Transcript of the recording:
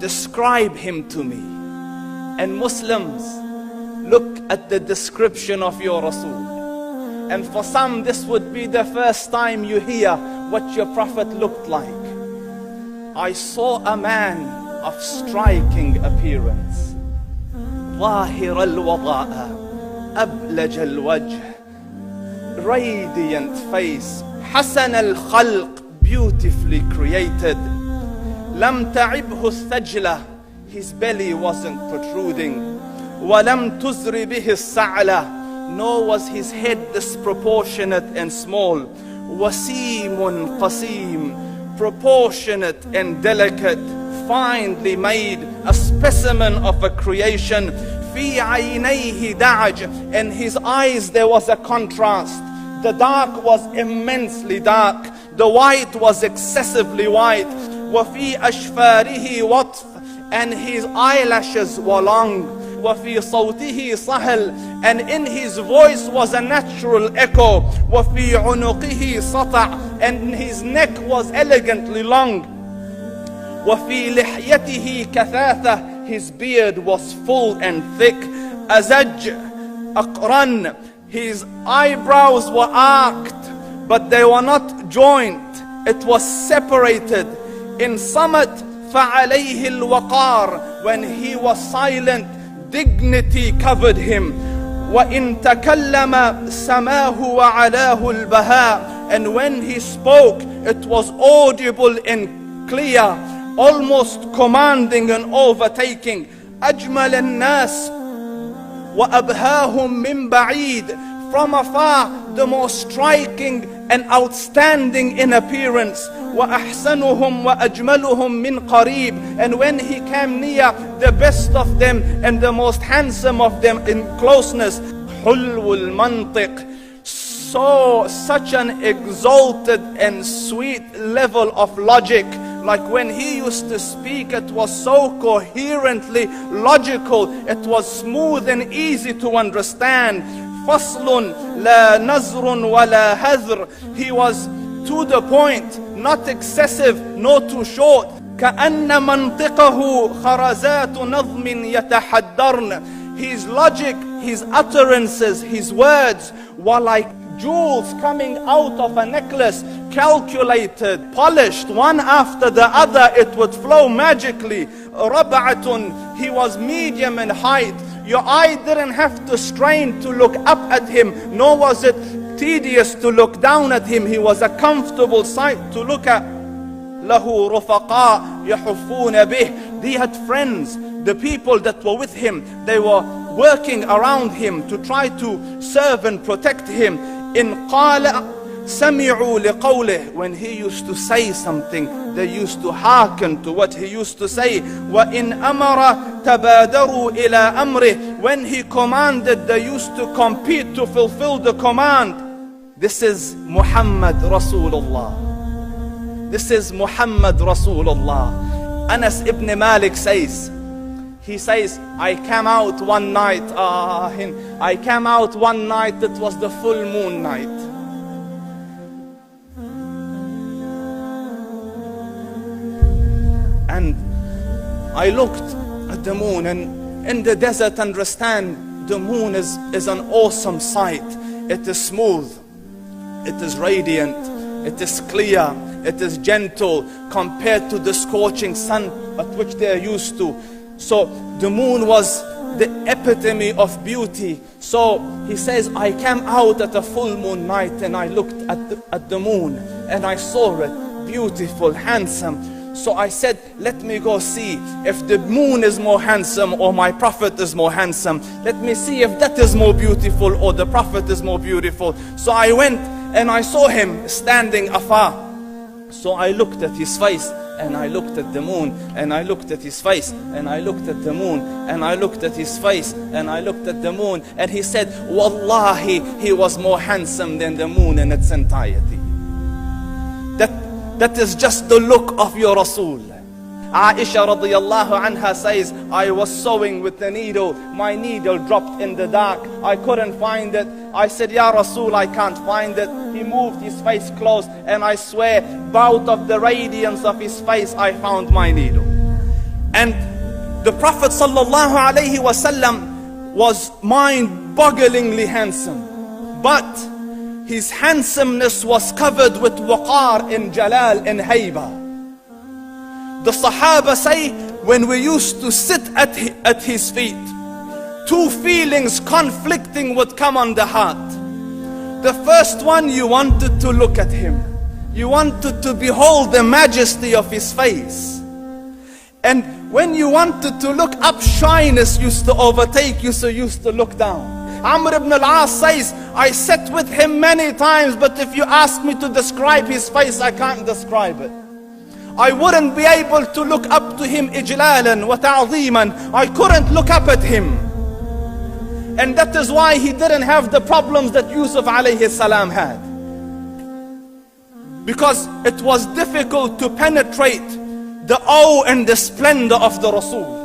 describe him to me. And Muslims, look at the description of your Rasul. And for some, this would be the first time you hear what your Prophet looked like. I saw a man of striking appearance. ظاهر الوضاء أبلج الوجه, radiant face, حسن الخلق, beautifully created. لم تعبه الثجلة, his belly wasn't protruding. ولم تزر به السعلة, nor was his head disproportionate and small. وسيم قسيم, proportionate and delicate, finely made, a specimen of a creation. في عينيه دعج, in his eyes there was a contrast. The dark was immensely dark, the white was excessively white. وفي أشفاره وطف, and his eyelashes were long. وفي صوته صهل, and in his voice was a natural echo. وفي عنقه سطع, and his neck was elegantly long. وفي لحيته كثاثة, his beard was full and thick. أزج أقرن, his eyebrows were arched, but they were not joined. It was separated. In summit, فعليه الوقار, when he was silent, dignity covered him. وإن تكلم سماه وعلاه البهاء, and when he spoke, it was audible and clear, almost commanding and overtaking. أجمل الناس وأبهاهم من بعيد, from afar the most striking and outstanding in appearance. وأحسنهم وأجملهم من قريب, and when he came near, the best of them and the most handsome of them in closeness. حلو المنطق, such an exalted and sweet level of logic. Like when he used to speak, it was so coherently logical, it was smooth and easy to understand. فصل لا نزر ولا هذر, he was to the point, not excessive nor too short. كأن منطقه خرزات نظم يتحدرن, his logic, his utterances, his words were like jewels coming out of a necklace, calculated, polished, one after the other, it would flow magically. ربعة, he was medium in height. Your eye didn't have to strain to look up at him, nor was it tedious to look down at him. He was a comfortable sight to look at. له رفقاء يحفون به, he had friends, the people that were with him, they were working around him to try to serve and protect him. إن قال سمعوا لقوله, when he used to say something, they used to hearken to what he used to say. وإن أمر تبادروا إلى أمره, when he commanded, they used to compete to fulfill the command. This is Muhammad Rasulullah. This is Muhammad Rasulullah. Anas ibn Malik says, he says, I came out one night, it was the full moon night. And I looked at the moon, and in the desert, understand, the moon is an awesome sight. It is smooth, it is radiant, it is clear, it is gentle compared to the scorching sun at which they are used to. So the moon was the epitome of beauty. So he says, I came out at a full moon night and I looked at the moon and I saw it, beautiful, handsome. So I said, let me go see if the moon is more handsome or my Prophet is more handsome. Let me see if that is more beautiful or the Prophet is more beautiful. So I went and I saw him standing afar. So I looked at his face and I looked at the moon, and I looked at his face, and I looked at the moon, and I looked at his face, and I looked at the moon, and he said, Wallahi, he was more handsome than the moon in its entirety. That is just the look of your Rasul. Aisha radiyallahu anha says, I was sewing with the needle, my needle dropped in the dark, I couldn't find it. I said, Ya Rasul, I can't find it. He moved his face close, and I swear, out of the radiance of his face, I found my needle. And the Prophet sallallahu alayhi wasallam was mind-bogglingly handsome, but his handsomeness was covered with waqar and jalal and hayba. The Sahaba say, when we used to sit at his feet, two feelings conflicting would come on the heart. The first one, you wanted to look at him. You wanted to behold the majesty of his face. And when you wanted to look up, shyness used to overtake you, so you used to look down. Amr ibn al-As says, I sat with him many times, but if you ask me to describe his face, I can't describe it. I wouldn't be able to look up to him ijlalan wa ta'zeeman. I couldn't look up at him. And that is why he didn't have the problems that Yusuf alayhi salam had. Because it was difficult to penetrate the awe and the splendor of the Rasul.